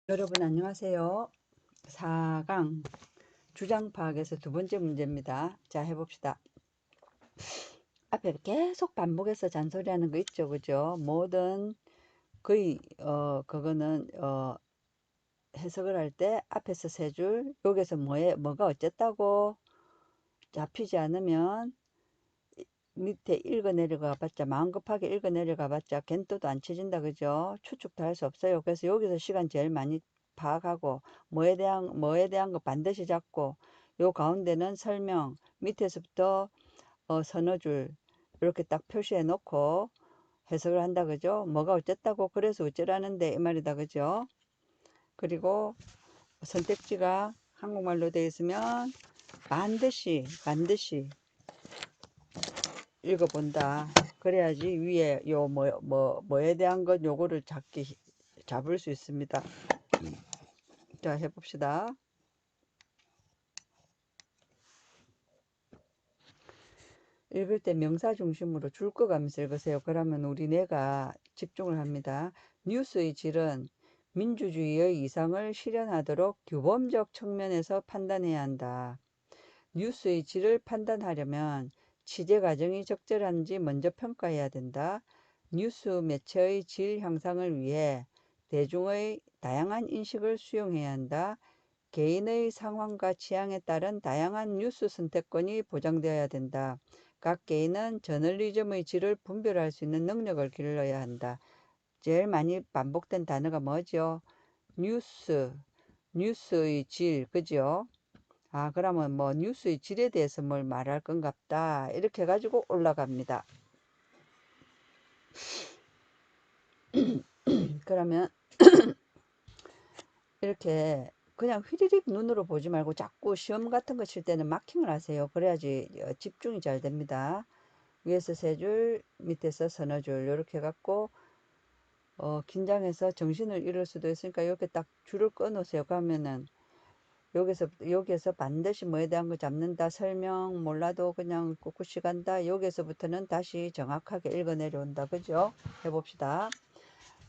여러분 안녕하세요. 4강 주장 파악에서 두 번째 문제입니다. 자, 해봅시다. 앞에 계속 반복해서 잔소리하는 거 있죠, 그죠? 모든 거의 그거는 해석을 할 때 앞에서 세 줄, 여기서 뭐가 어쨌다고 잡히지 않으면 밑에 읽어 내려가 봤자, 마음 급하게 읽어 내려가 봤자 겐또도 안 쳐진다, 그죠? 추측도 할 수 없어요. 그래서 여기서 시간 제일 많이 파악하고 뭐에 대한 거 반드시 잡고, 요 가운데는 설명, 밑에서부터 서너 줄 이렇게 딱 표시해 놓고 해석을 한다, 그죠? 뭐가 어쨌다고, 그래서 어쩌라는데 이 말이다, 그죠? 그리고 선택지가 한국말로 되어 있으면 반드시 읽어본다. 그래야지 위에 요 뭐에 대한 것 요거를 잡을 수 있습니다. 자, 해봅시다. 읽을 때 명사 중심으로 줄 거 가면서 읽으세요. 그러면 우리 뇌가 집중을 합니다. 뉴스의 질은 민주주의의 이상을 실현하도록 규범적 측면에서 판단해야 한다. 뉴스의 질을 판단하려면 취재 과정이 적절한지 먼저 평가해야 된다. 뉴스 매체의 질 향상을 위해 대중의 다양한 인식을 수용해야 한다. 개인의 상황과 취향에 따른 다양한 뉴스 선택권이 보장되어야 된다. 각 개인은 저널리즘의 질을 분별할 수 있는 능력을 길러야 한다. 제일 많이 반복된 단어가 뭐죠? 뉴스의 질, 그죠? 아, 그러면 뭐 뉴스의 질에 대해서 뭘 말할 건갑다. 이렇게 해가지고 올라갑니다. 그러면 이렇게 그냥 휘리릭 눈으로 보지 말고 자꾸 시험 같은 거 칠 때는 마킹을 하세요. 그래야지 집중이 잘 됩니다. 위에서 세 줄, 밑에서 서너 줄 이렇게 해갖고 긴장해서 정신을 잃을 수도 있으니까 이렇게 딱 줄을 꺼 놓으세요. 그러면은 여기에서 반드시 뭐에 대한 거 잡는다. 설명 몰라도 그냥 꿋꿋이 간다. 여기에서부터는 다시 정확하게 읽어 내려온다. 그죠? 해봅시다.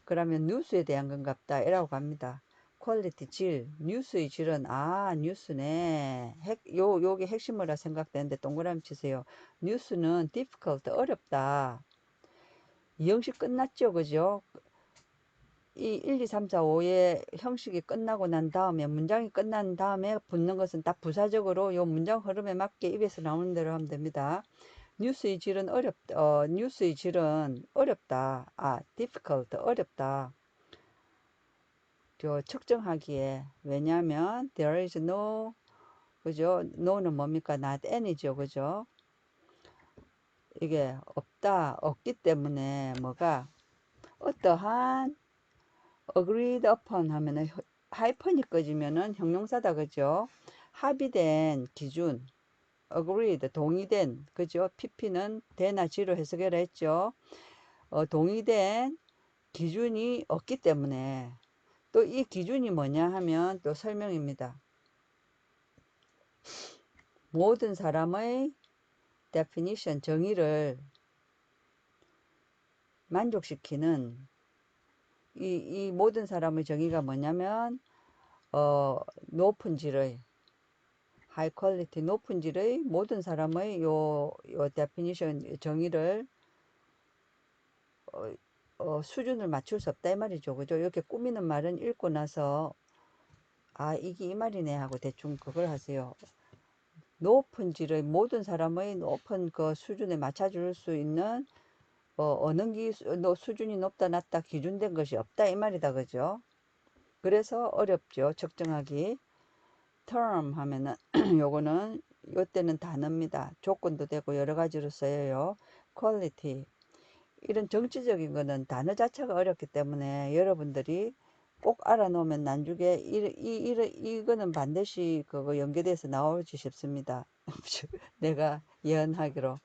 그러면 뉴스에 대한 건갑다. 이라고 갑니다. 퀄리티 질, 뉴스의 질은 뉴스네. 요게 핵심이라 생각되는데 동그라미 치세요. 뉴스는 difficult, 어렵다. 이 형식 끝났죠, 그죠? 이 1, 2, 3, 4, 5의 형식이 끝나고 난 다음에, 문장이 끝난 다음에 붙는 것은 딱 부사적으로 요 문장 흐름에 맞게 입에서 나오는 대로 하면 됩니다. 뉴스의 질은 어렵다. difficult, 어렵다. 측정하기에. 왜냐하면 there is no, 그죠? no는 뭡니까? not any죠, 그죠? 이게 없기 때문에 뭐가 어떠한 agreed upon 하면은 하이픈이 꺼지면은 형용사다, 그죠? 합의된 기준, agreed 동의된, 그죠? pp는 대나 지로 해석해라 했죠. 동의된 기준이 없기 때문에, 또 이 기준이 뭐냐 하면 또 설명입니다. 모든 사람의 definition 정의를 만족시키는 이 모든 사람의 정의가 뭐냐면 높은 질의 high quality, 높은 질의 모든 사람의 요 definition 정의를 수준을 맞출 수 없다 이 말이죠. 그죠? 이렇게 꾸미는 말은 읽고 나서 이게 이 말이네 하고 대충 그걸 하세요. 높은 질의 모든 사람의 높은 그 수준에 맞춰줄 수 있는 수준이 높다 낮다 기준된 것이 없다 이 말이다, 그죠? 그래서 어렵죠, 측정하기. term 하면은 요거는 요때는 단어입니다. 조건도 되고 여러 가지로 쓰여요. quality, 이런 정치적인 거는 단어 자체가 어렵기 때문에 여러분들이 꼭 알아놓으면 나중에 이거는 반드시 그거 연계돼서 나오지 싶습니다. 내가 예언하기로.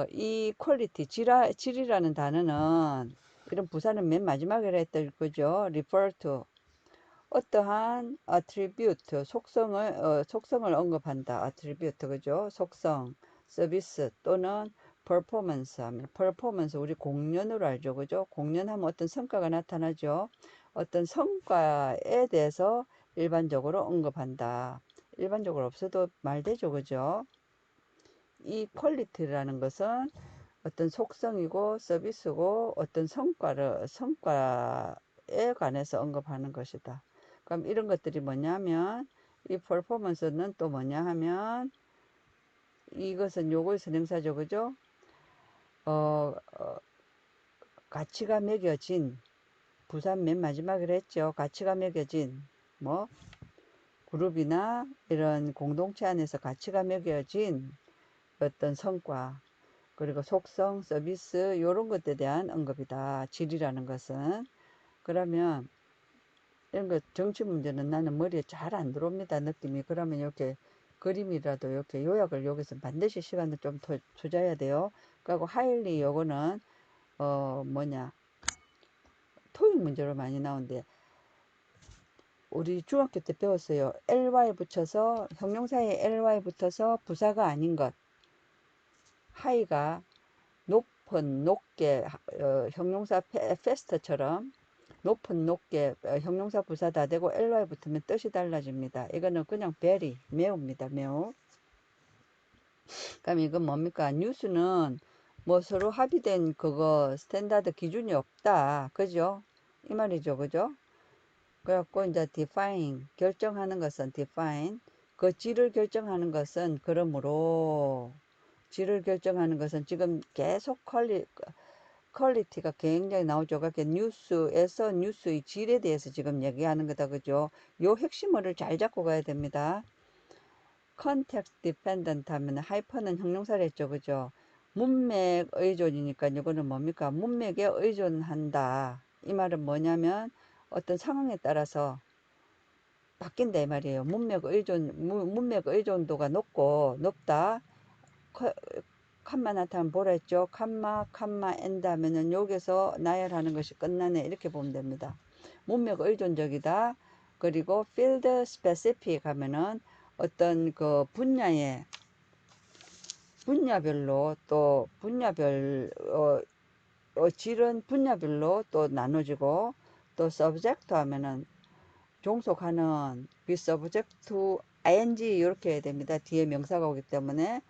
이 퀄리티, 질이라는 단어는 이런 부사는 맨 마지막에 했던 거죠. refer to. 어떠한 attribute, 속성을 언급한다. attribute, 그죠? 속성, 서비스 또는 performance 하면, performance 우리 공연으로 알죠. 그죠? 공연하면 어떤 성과가 나타나죠. 어떤 성과에 대해서 일반적으로 언급한다. 일반적으로 없어도 말 되죠, 그죠? 이 퀄리티라는 것은 어떤 속성이고 서비스고 어떤 성과에 관해서 언급하는 것이다. 그럼 이런 것들이 뭐냐면 이 퍼포먼스는 또 뭐냐 하면 이것은 요거의 선행사죠, 그죠? 어, 어, 가치가 매겨진 부산 맨 마지막으로 했죠. 가치가 매겨진 뭐 그룹이나 이런 공동체 안에서 가치가 매겨진 어떤 성과 그리고 속성, 서비스 이런 것에 대한 언급이다. 질이라는 것은. 그러면 이런 거 정치 문제는 나는 머리에 잘 안 들어옵니다. 느낌이. 그러면 이렇게 그림이라도 이렇게 요약을 여기서 반드시 시간을 좀 투자해야 돼요. 그리고 하일리 요거는 뭐냐 토익 문제로 많이 나오는데 우리 중학교 때 배웠어요. ly 붙여서 형용사에 ly 붙어서 부사가 아닌 것 하이가 높은 높게 형용사 faster처럼 높은 높게 형용사 부사 다 되고 ly 붙으면 뜻이 달라집니다. 이거는 그냥 very 매우입니다. 매우. 그럼 이건 뭡니까? 뉴스는 뭐 서로 합의된 그거 스탠다드 기준이 없다. 그죠? 이 말이죠. 그죠? 그래갖고 이제 define 결정하는 것은 define 그 질을 결정하는 것은 그러므로 질을 결정하는 것은 지금 계속 퀄리티가 굉장히 나오죠. 그렇게 뉴스에서 뉴스의 질에 대해서 지금 얘기하는 거다. 그죠? 요 핵심어를 잘 잡고 가야 됩니다. context dependent 하면 하이퍼는 형용사를 했죠. 그죠? 문맥 의존이니까 이거는 뭡니까? 문맥에 의존한다. 이 말은 뭐냐면 어떤 상황에 따라서 바뀐다 이 말이에요. 문맥 의존도가 높다. 칸마 나타나면 뭐라 했죠? 칸마 엔드 하면은 여기서 나열하는 것이 끝나네. 이렇게 보면 됩니다. 문맥 의존적이다. 그리고 field specific 하면은 어떤 그 분야별로 또 질은 분야별로 또 나눠지고 또 subject 하면은 종속하는 be subject to ing 이렇게 해야 됩니다. 뒤에 명사가 오기 때문에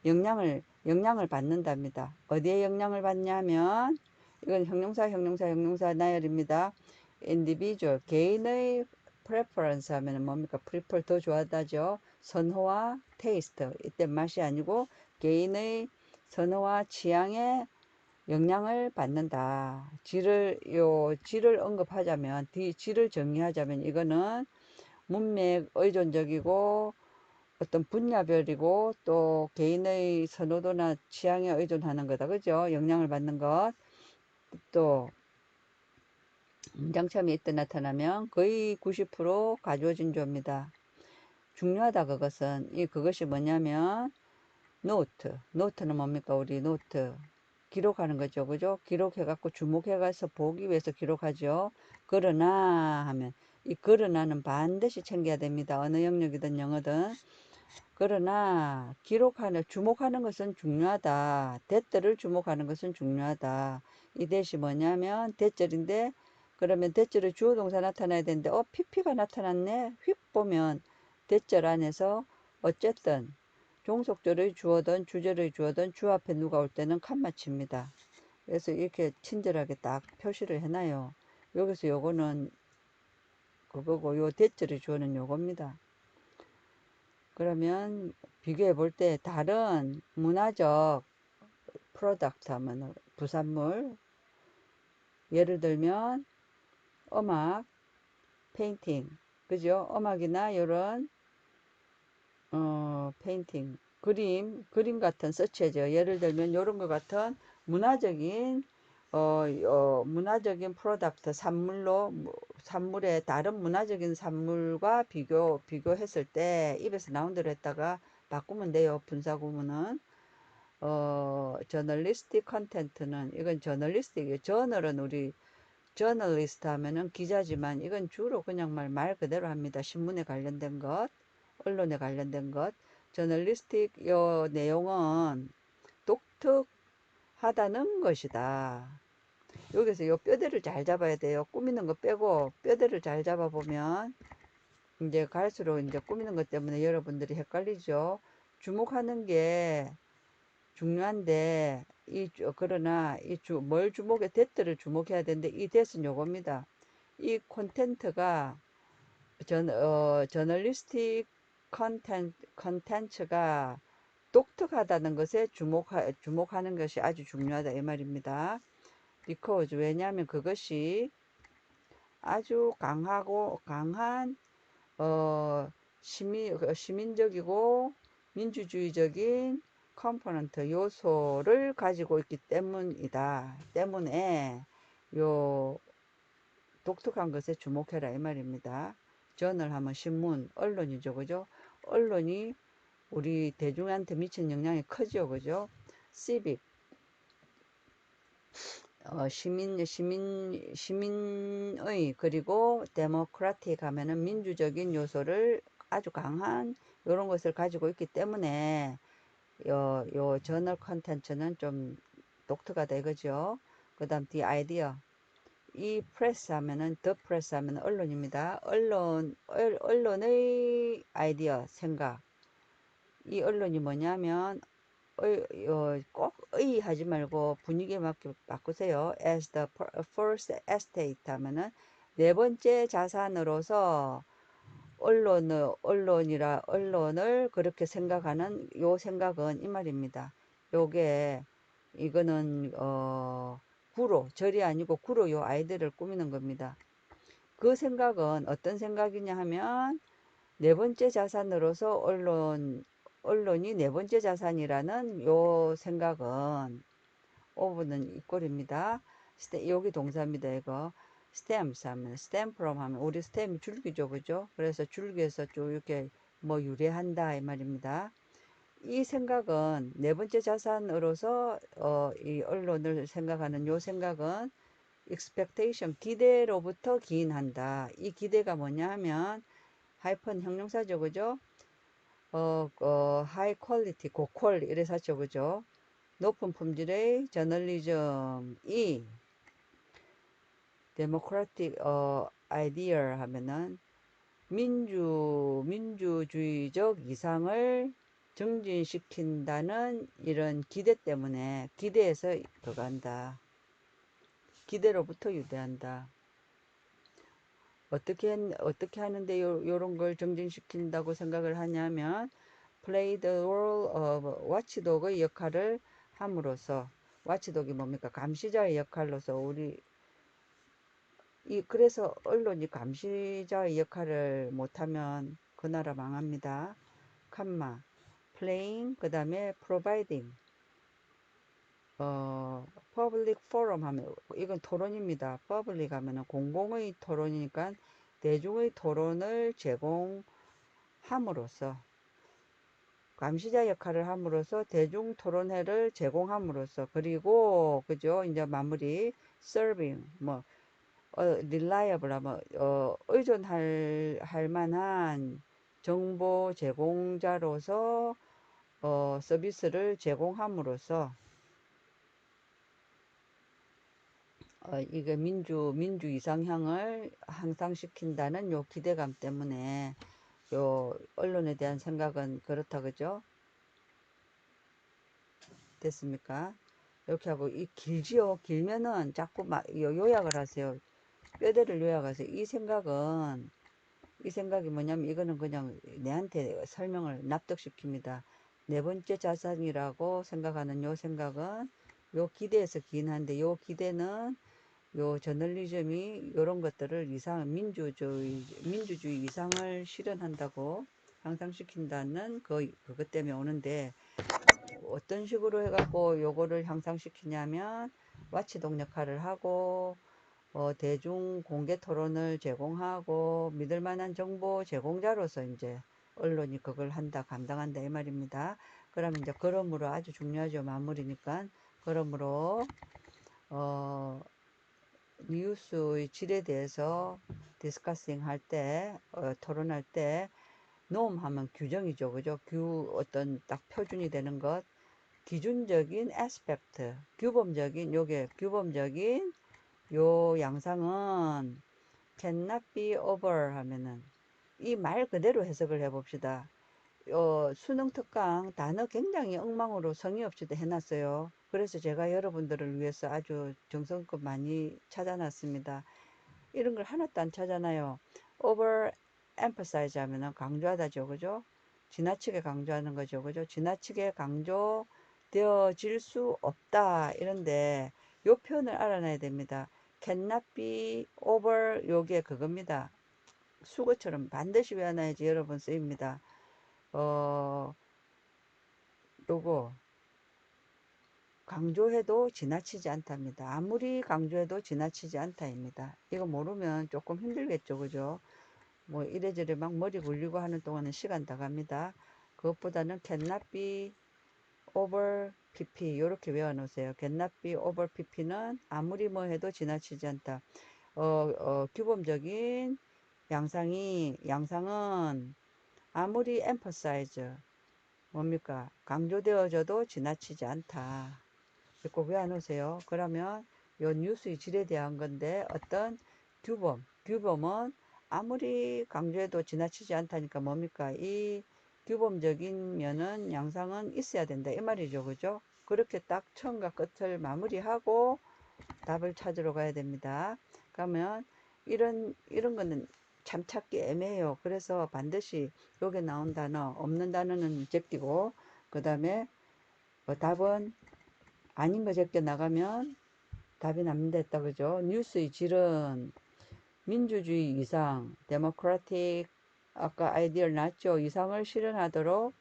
영향을 받는답니다. 어디에 영향을 받냐면 이건 형용사 나열입니다. individual 개인의 preference 하면 뭡니까? prefer 더 좋아하다죠. 선호와 taste 이때 맛이 아니고 개인의 선호와 취향에 영향을 받는다. 질을 언급하자면 질을 정의하자면 이거는 문맥 의존적이고 어떤 분야별이고 또 개인의 선호도나 취향에 의존하는 거다. 그죠? 영향을 받는 것. 또 문장참이 이때 나타나면 거의 90% 가주어진 조입니다. 중요하다 그것은. 그것이 뭐냐면 노트는 뭡니까? 우리 노트. 기록하는 거죠. 그죠? 기록해갖고 주목해가서 보기 위해서 기록하죠. 그러나 하면 이 그러나는 반드시 챙겨야 됩니다. 어느 영역이든 영어든. 그러나 주목하는 것은 중요하다. 대절을 주목하는 것은 중요하다. 이 대시 뭐냐면 대절인데 그러면 대절의 주어 동사 나타나야 되는데 PP가 나타났네. 휙 보면 대절 안에서 어쨌든 종속절의 주어든 주절의 주어든 주 앞에 누가 올 때는 칸마치입니다. 그래서 이렇게 친절하게 딱 표시를 해놔요. 여기서 요거는 그거고 요 대절의 주어는 요겁니다. 그러면 비교해 볼 때 다른 문화적 프로덕트 하면 부산물 예를 들면 음악, 페인팅 그죠? 음악이나 이런 페인팅 그림 같은 서치죠. 예를 들면 이런 것 같은 문화적인 문화적인 프로덕트 산물의 다른 문화적인 산물과 비교했을 때 입에서 나온 대로 했다가 바꾸면 돼요. 분사구문은 저널리스틱 컨텐트는 이건 저널리스틱이에요. 저널은 우리 저널리스트 하면은 기자지만 이건 주로 그냥 말 그대로 합니다. 신문에 관련된 것, 언론에 관련된 것. 저널리스틱 요 내용은 독특하다는 것이다. 여기서 요 뼈대를 잘 잡아야 돼요. 꾸미는 거 빼고 뼈대를 잘 잡아보면 이제 갈수록 이제 꾸미는 것 때문에 여러분들이 헷갈리죠. 주목하는 게 중요한데 그러나 뭘 주목해 데트를 주목해야 되는데 이 데스는 요겁니다. 이 콘텐츠가 저널리스틱 컨텐츠가 독특하다는 것에 주목하는 것이 아주 중요하다 이 말입니다. because 왜냐하면 그것이 아주 강한 시민적이고 민주주의적인 컴포넌트 요소를 가지고 있기 때문이다. 때문에 요 독특한 것에 주목해라 이 말입니다. 저널 하면 신문, 언론이죠. 그죠? 언론이 우리 대중한테 미친 영향이 크죠. 그죠? 시빅, 시민의, 그리고 데모크라틱 하면은 민주적인 요소를 아주 강한 이런 것을 가지고 있기 때문에 요 저널 컨텐츠는 좀 독특하다 이거죠. 그 다음 the idea. 이 프레스 하면은 더 프레스 하면 언론입니다. 언론의 아이디어 생각. 이 언론이 뭐냐면 꼭 하지 말고 분위기에 맞게 바꾸세요. as the first estate 하면은 네 번째 자산으로서 언론을 그렇게 생각하는 요 생각은 이 말입니다. 요게 이거는 절이 아니고 구로 요 아이들을 꾸미는 겁니다. 그 생각은 어떤 생각이냐 하면 네 번째 자산으로서 언론이 네 번째 자산이라는 요 생각은 오브는 이꼴입니다. 여기 동사입니다. 이거 stems 하면 stem from 하면 우리 stem이 줄기죠. 그죠? 그래서 줄기에서 쭉 이렇게 뭐 유래한다 이 말입니다. 이 생각은 네 번째 자산으로서 이 언론을 생각하는 요 생각은 expectation 기대로부터 기인한다. 이 기대가 뭐냐 하면 하이픈 형용사죠. 그죠? 하이 퀄리티 고퀄 이래서 하죠. 그죠? 높은 품질의 저널리즘이 데모크라틱 아이디어 하면은 민주주의적 이상을 증진시킨다는 이런 기대 때문에 기대에서 그거 한다. 기대로부터 유대한다. 어떻게 하는데 요런 걸 정진시킨다고 생각을 하냐면 play the role of watchdog의 역할을 함으로써 watchdog이 뭡니까? 감시자의 역할로서 그래서 언론이 감시자의 역할을 못하면 그 나라 망합니다. 칸마 playing 그 다음에 providing public forum 하면 이건 토론입니다. public 하면은 공공의 토론이니까 대중의 토론을 제공함으로써 감시자 역할을 함으로써 대중 토론회를 제공함으로써 그리고 그죠 이제 마무리 serving 뭐 reliable 하면 의존할 만한 정보 제공자로서 서비스를 제공함으로써 이게 민주 이상향을 향상시킨다는 요 기대감 때문에 요 언론에 대한 생각은 그렇다 그죠? 됐습니까? 이렇게 하고 이 길지요. 길면은 자꾸 요약을 하세요. 뼈대를 요약하세요. 이 생각이 뭐냐면 이거는 그냥 내한테 설명을 납득시킵니다. 네 번째 자산이라고 생각하는 요 생각은 요 기대에서 기인한데 요 기대는 요 저널리즘이 이런 것들을 민주주의 이상을 실현한다고 향상시킨다는 그것 때문에 오는데 어떤 식으로 해갖고 요거를 향상시키냐면 와치독 역할을 하고 대중 공개 토론을 제공하고 믿을 만한 정보 제공자로서 이제 언론이 그걸 감당한다 이 말입니다. 그러면 이제 그러므로 아주 중요하죠. 마무리니까. 그러므로 어 뉴스의 질에 대해서 디스커싱 할 때, 토론할 때, norm 하면 규정이죠. 그죠? 어떤 딱 표준이 되는 것, 기준적인 aspect, 규범적인 요 양상은 cannot be over 하면은 이 말 그대로 해석을 해 봅시다. 수능 특강 단어 굉장히 엉망으로 성의 없이도 해놨어요. 그래서 제가 여러분들을 위해서 아주 정성껏 많이 찾아놨습니다. 이런 걸 하나도 안 찾아놔요. over emphasize 하면은 강조하다죠. 그죠? 지나치게 강조하는 거죠. 그죠? 지나치게 강조되어질 수 없다. 이런데 요 표현을 알아놔야 됩니다. cannot be over 요게 그겁니다. 수거처럼 반드시 외워놔야지 여러분 쓰입니다. 어, 요거 강조해도 지나치지 않답니다. 아무리 강조해도 지나치지 않다입니다. 이거 모르면 조금 힘들겠죠. 그죠? 뭐 이래저래 막 머리 굴리고 하는 동안은 시간 다 갑니다. 그것보다는 cannot be over pp 이렇게 외워놓으세요. cannot be over pp는 아무리 뭐 해도 지나치지 않다. 규범적인 양상은 아무리 emphasize 뭡니까? 강조되어져도 지나치지 않다. 꼭 외워놓으세요. 그러면 요 뉴스의 질에 대한 건데 어떤 규범은 아무리 강조해도 지나치지 않다니까 뭡니까? 이 규범적인 면은 양상은 있어야 된다. 이 말이죠. 그죠? 그렇게 딱 처음과 끝을 마무리하고 답을 찾으러 가야 됩니다. 그러면 이런 거는 참 찾기 애매해요. 그래서 반드시 여기 나온 단어, 없는 단어는 제끼고, 그 다음에 답은 아닌 거 제껴 나가면 답이 납니다 했다. 그죠? 뉴스의 질은 민주주의 이상, 데모크라틱, 아까 아이디어를 놨죠. 이상을 실현하도록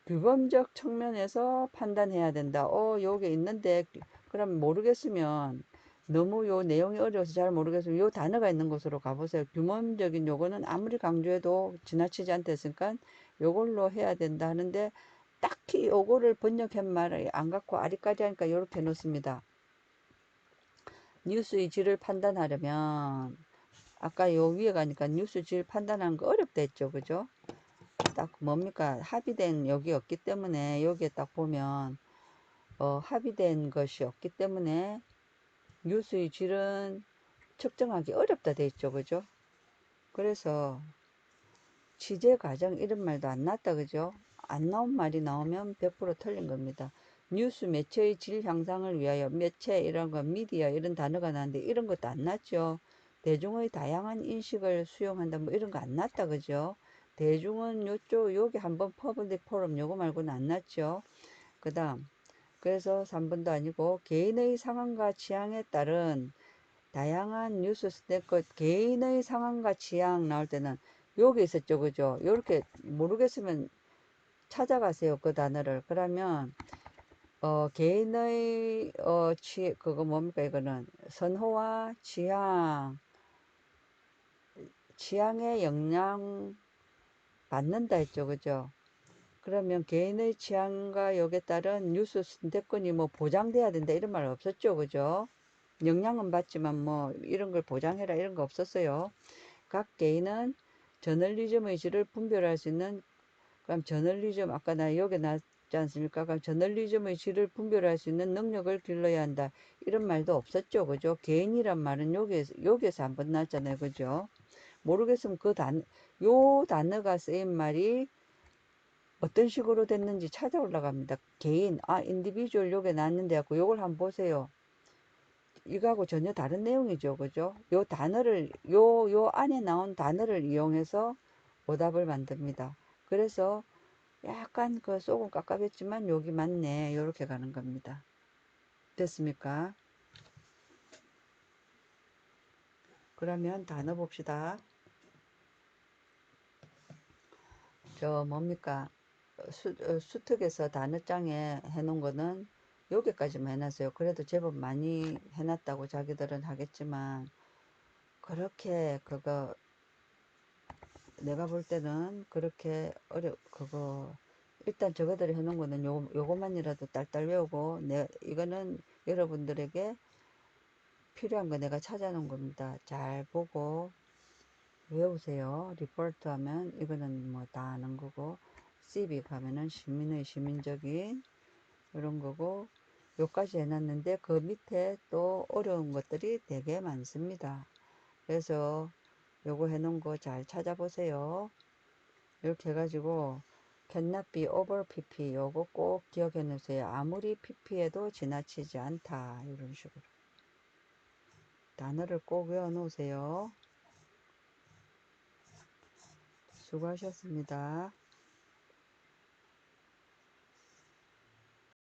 규범적 측면에서 판단해야 된다. 요게 있는데, 그럼 모르겠으면, 너무 요 내용이 어려워서 잘 모르겠으면 요 단어가 있는 곳으로 가보세요. 규범적인 요거는 아무리 강조해도 지나치지 않다 했으니까 요걸로 해야 된다 하는데, 딱히 요거를 번역한 말을 안 갖고 아리까리 하니까 요렇게 놓습니다. 뉴스의 질을 판단하려면, 아까 요 위에 가니까 뉴스 질 판단하는 거 어렵다 했죠. 그죠? 딱 뭡니까? 합의된 여기 없기 때문에 여기에 딱 보면 합의된 것이 없기 때문에 뉴스의 질은 측정하기 어렵다 돼 있죠. 그죠? 그래서 취재 과정 이런 말도 안 났다. 그죠? 안 나온 말이 나오면 100% 틀린 겁니다. 뉴스 매체의 질 향상을 위하여 매체 이런 거 미디어 이런 단어가 나왔는데 이런 것도 안 났죠. 대중의 다양한 인식을 수용한다 뭐 이런 거 안 났다. 그죠? 대중은 요쪽 여기 한번 퍼블릭 포럼 요거 말고는 안 났죠. 그 다음 그래서 3번도 아니고 개인의 상황과 취향에 따른 다양한 뉴스 스낵 개인의 상황과 취향 나올 때는 여기 있었죠. 그죠? 요렇게 모르겠으면 찾아가세요. 그 단어를. 그러면 개인의 그거 뭡니까 이거는 선호와 취향에 영향 받는다 했죠. 그죠? 그러면 개인의 취향과 여기에 따른 뉴스 선택권이 뭐 보장돼야 된다 이런 말 없었죠. 그죠? 영향은 받지만 뭐 이런 걸 보장해라 이런 거 없었어요. 각 개인은 저널리즘의 질을 분별할 수 있는 그럼 저널리즘 아까 나 여기 나왔지 않습니까? 그럼 저널리즘의 질을 분별할 수 있는 능력을 길러야 한다. 이런 말도 없었죠. 그죠? 개인이란 말은 여기에서 한번 나왔잖아요. 그죠? 모르겠으면 요 단어가 쓰인 말이 어떤 식으로 됐는지 찾아 올라갑니다. 개인, 인디비주얼 요게 나왔는데 갖고 요걸 한번 보세요. 이거하고 전혀 다른 내용이죠. 그죠? 요 안에 나온 단어를 이용해서 오답을 만듭니다. 그래서 약간 그 속은 깝깝했지만 여기 맞네. 요렇게 가는 겁니다. 됐습니까? 그러면 단어 봅시다. 저 뭡니까? 수특에서 단어장에 해놓은 거는 여기까지만 해놨어요. 그래도 제법 많이 해놨다고 자기들은 하겠지만 그렇게 그거 내가 볼 때는 그렇게 그거 일단 저거들이 해놓은 거는 요것만이라도 딸딸 외우고 이거는 여러분들에게 필요한 거 내가 찾아놓은 겁니다. 잘 보고 외우세요. 리포트 하면 이거는 뭐 다 아는 거고 시빅 하면은 시민적인 이런 거고 요까지 해놨는데 그 밑에 또 어려운 것들이 되게 많습니다. 그래서 요거 해놓은 거 잘 찾아보세요. 이렇게 해가지고 cannot be over pp 요거 꼭 기억해 놓으세요. 아무리 pp해도 지나치지 않다. 이런 식으로 단어를 꼭 외워 놓으세요. 수고하셨습니다.